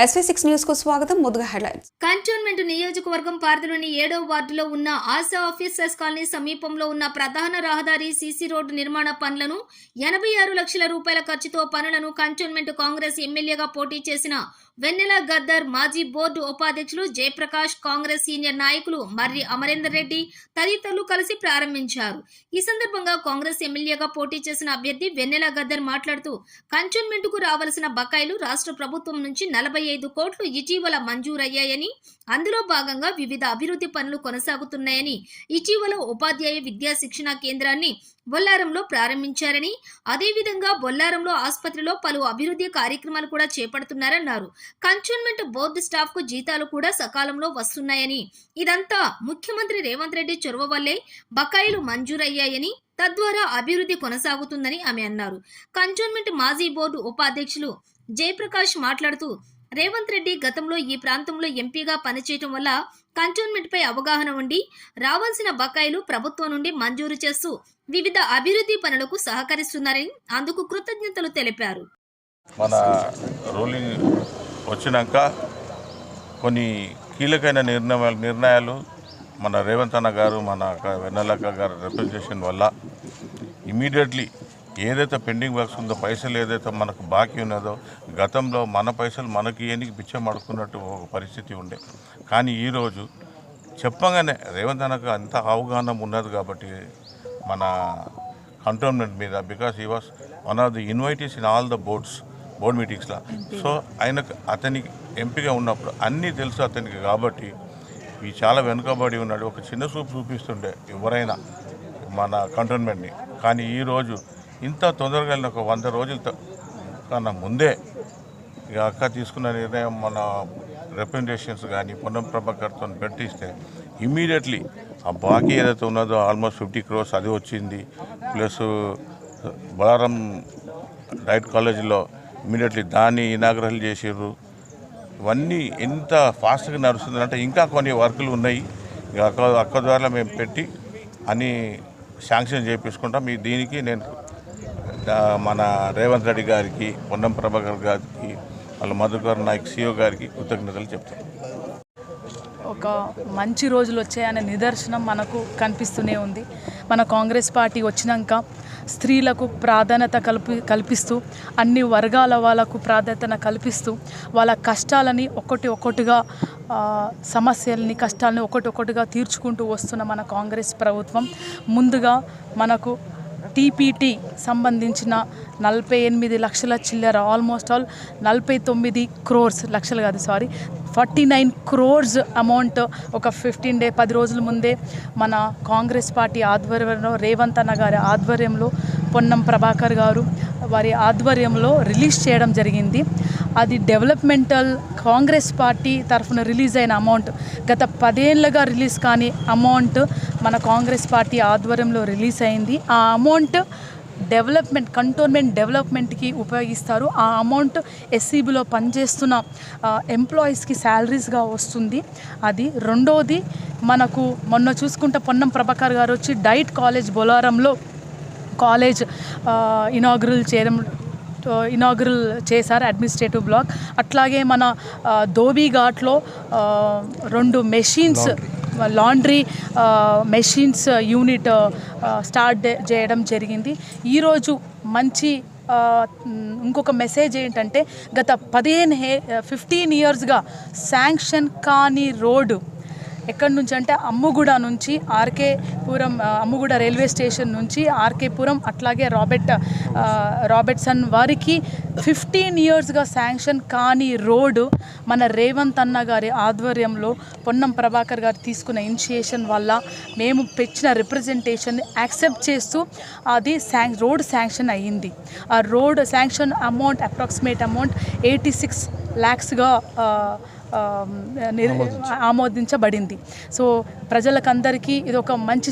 SV6 news కు స్వాగతం. ముందుగా హెడ్లైన్స్. కంటోన్మెంట్ నియోజకవర్గం పరిధిలోని 7వ వార్డులో ఉన్న ఆశా ఆఫీసర్స్ కాలనీ సమీపంలో ఉన్న ప్రధాన రహదారి సీసీ రోడ్డు నిర్మాణ పనులను 86 లక్షల రూపాయల ఖర్చుతో పనులను కంటోన్మెంట్ కాంగ్రెస్ ఎమ్మెల్యేగా పోటీ చేసిన వెన్నెల గద్దర్, మాజీ బోర్డు ఉపాధ్యక్షులు జయప్రకాష్, కాంగ్రెస్ సీనియర్ నాయకులు మర్రి అమరేందర్ రెడ్డి తదితరులు కలిసి ప్రారంభించారు. ఈ సందర్భంగా కాంగ్రెస్ ఎమ్మెల్యేగా పోటీ చేసిన అభ్యర్థి వెన్నెల గద్దర్ మాట్లాడుతూ కంటోన్మెంట్ కు రావాల్సిన బకాయిలు రాష్ట్ర ప్రభుత్వం నుంచి 45 కోట్లు ఇటీవల మంజూరయ్యాయని, అందులో భాగంగా వివిధ అభివృద్ధి పనులు కొనసాగుతున్నాయని, ఇటీవల ఉపాధ్యాయ విద్యా శిక్షణ కేంద్రాన్ని బొల్లారంలో ప్రారంభించారని, అదేవిధంగా బొల్లారంలో ఆసుపత్రిలో పలు అభివృద్ధి కార్యక్రమాలు కూడా చేపడుతున్నారన్నారు. కంటోన్మెంట్ బోర్డు స్టాఫ్ కు జీతాలు కూడా సకాలంలో వస్తున్నాయని, ఇదంతా ముఖ్యమంత్రి రేవంత్ రెడ్డి చొరవ వల్లే బకాయిలు మంజూరయ్యాయని, తద్వారా అభివృద్ధి కొనసాగుతుందని ఆమె అన్నారు. కంటోన్మెంట్ మాజీ బోర్డు ఉపాధ్యక్షులు జయప్రకాష్ మాట్లాడుతూ రేవంత్ రెడ్డి గతంలో ఈ ప్రాంతంలో ఎంపీగా పనిచేయటం వల్ల కంటోన్మెంట్ పై అవగాహన ఉండి రావాల్సిన బకాయిలు ప్రభుత్వం నుండి మంజూరు చేస్తూ వివిధ అభివృద్ధి పనులకు సహకరిస్తున్నారని అందుకు కృతజ్ఞతలు తెలిపారు. మన రూలింగ్ వచ్చినాక కొన్ని కీలకమైన నిర్ణయాలు మన రేవంత్ అన్న గారు, మన వెన్నెలక్క గారు రిప్రజెంటేషన్ వల్ల ఇమీడియట్లీ ఏదైతే పెండింగ్ వర్క్స్ ఉందో, పైసలు ఏదైతే మనకు బాకీ ఉన్నదో, గతంలో మన పైసలు మనకి ఏనికి పిచ్చం అడుక్కున్నట్టు ఒక పరిస్థితి ఉండే. కానీ ఈరోజు చెప్పగానే రేవంత్ అన్నకు అంత అవగాహన ఉన్నది కాబట్టి మన కంటోన్మెంట్ మీద, because he was one of the invitees in all the board మీటింగ్స్లో. సో అతనికి ఎంపీగా ఉన్నప్పుడు అన్నీ తెలుసు అతనికి కాబట్టి ఈ చాలా వెనుకబడి ఉన్నాడు. ఒక చిన్న చూపు చూపిస్తుండే ఎవరైనా మన కంటోన్మెంట్ని. కానీ ఈరోజు ఇంత తొందరగా ఒక 100 రోజుల కన్నా ముందే ఇక అక్క తీసుకున్న నిర్ణయం, మన రిప్రజెంటేషన్స్ కానీ పొన్నం ప్రభాకర్తో పెట్టిస్తే ఇమ్మీడియట్లీ ఆ బాకీ ఏదైతే ఉన్నదో ఆల్మోస్ట్ 50 crores అది వచ్చింది. ప్లస్ బొల్లారం డైట్ కాలేజీలో ఇమ్మీడియట్లీ దాన్ని ఇనాగ్రల్ చేసారు. ఇవన్నీ ఎంత ఫాస్ట్గా నడుస్తుందంటే ఇంకా కొన్ని వర్కులు ఉన్నాయి. ఇక అక్క ద్వారా మేము పెట్టి అన్నీ శాంక్షన్ చేయించుకుంటాం. దీనికి నేను మన రేవంత్ రెడ్డి గారికి, పొన్నం ప్రభాకర్ గారికి, వాళ్ళ మధుకర్ నాయక్ సిఓ గారికి కృతజ్ఞతలు చెప్తాను. ఒక మంచి రోజులు వచ్చాయనే నిదర్శనం మనకు కనిపిస్తూనే ఉంది. మన కాంగ్రెస్ పార్టీ వచ్చినాక స్త్రీలకు ప్రాధాన్యత కల్పిస్తూ, అన్ని వర్గాల వాళ్ళకు ప్రాధాన్యత కల్పిస్తూ, వాళ్ళ కష్టాలని ఒక్కొక్కటిగా సమస్యలని, కష్టాలని ఒక్కొక్కటిగా తీర్చుకుంటూ వస్తున్న మన కాంగ్రెస్ ప్రభుత్వం ముందుగా మనకు టీపీటీ సంబంధించిన 48 లక్షల చిల్లర, ఆల్మోస్ట్ ఆల్ 49 crores, లక్షలు కాదు సారీ 49 crores అమౌంట్ ఒక 10 రోజుల ముందే మన కాంగ్రెస్ పార్టీ ఆధ్వర్యంలో, రేవంత్ అన్న గారి ఆధ్వర్యంలో, పొన్నం ప్రభాకర్ గారు వారి ఆధ్వర్యంలో రిలీజ్ చేయడం జరిగింది. అది డెవలప్మెంటల్ కాంగ్రెస్ పార్టీ తరఫున రిలీజ్ అయిన అమౌంట్. గత 10 ఏళ్ళుగా రిలీజ్ కాని అమౌంట్ మన కాంగ్రెస్ పార్టీ ఆధ్వర్యంలో రిలీజ్ అయింది. ఆ అమౌంట్ కంటోన్మెంట్ డెవలప్మెంట్కి ఉపయోగిస్తారు. ఆ అమౌంట్ ఎస్సీబీలో పనిచేస్తున్న ఎంప్లాయీస్కి శాలరీస్గా వస్తుంది. అది రెండోది, మనకు మొన్న చూసుకుంటే పొన్నం ప్రభాకర్ గారు వచ్చి డైట్ కాలేజ్ బొల్లారంలో కాలేజ్ ఇనాగ్రల్ చేశారు, అడ్మినిస్ట్రేటివ్ బ్లాక్. అట్లాగే మన ధోబీఘాట్లో 2 machines, laundry machines unit start చేయడం జరిగింది. ఈరోజు మంచి ఇంకొక మెసేజ్ ఏంటంటే, గత 15 yearsగా శాంక్షన్ కాని రోడ్డు ఎక్కడి నుంచి అంటే అమ్ముగూడ నుంచి ఆర్కేపురం, అమ్ముగూడ రైల్వే స్టేషన్ నుంచి ఆర్కేపురం, అట్లాగే రాబర్ట్సన్ వారికి 15 yearsగా శాంక్షన్ కాని రోడ్డు మన రేవంత్ అన్న గారి ఆధ్వర్యంలో, పొన్నం ప్రభాకర్ గారు తీసుకున్న ఇనిషియేషన్ వల్ల మేము పెంచిన రిప్రజెంటేషన్ యాక్సెప్ట్ చేస్తూ అది రోడ్ శాంక్షన్ అయ్యింది. ఆ road sanction amount approximate amount 86 lakhsగా ఆమోదించబడింది. సో ప్రజలకందరికీ ఇది ఒక మంచి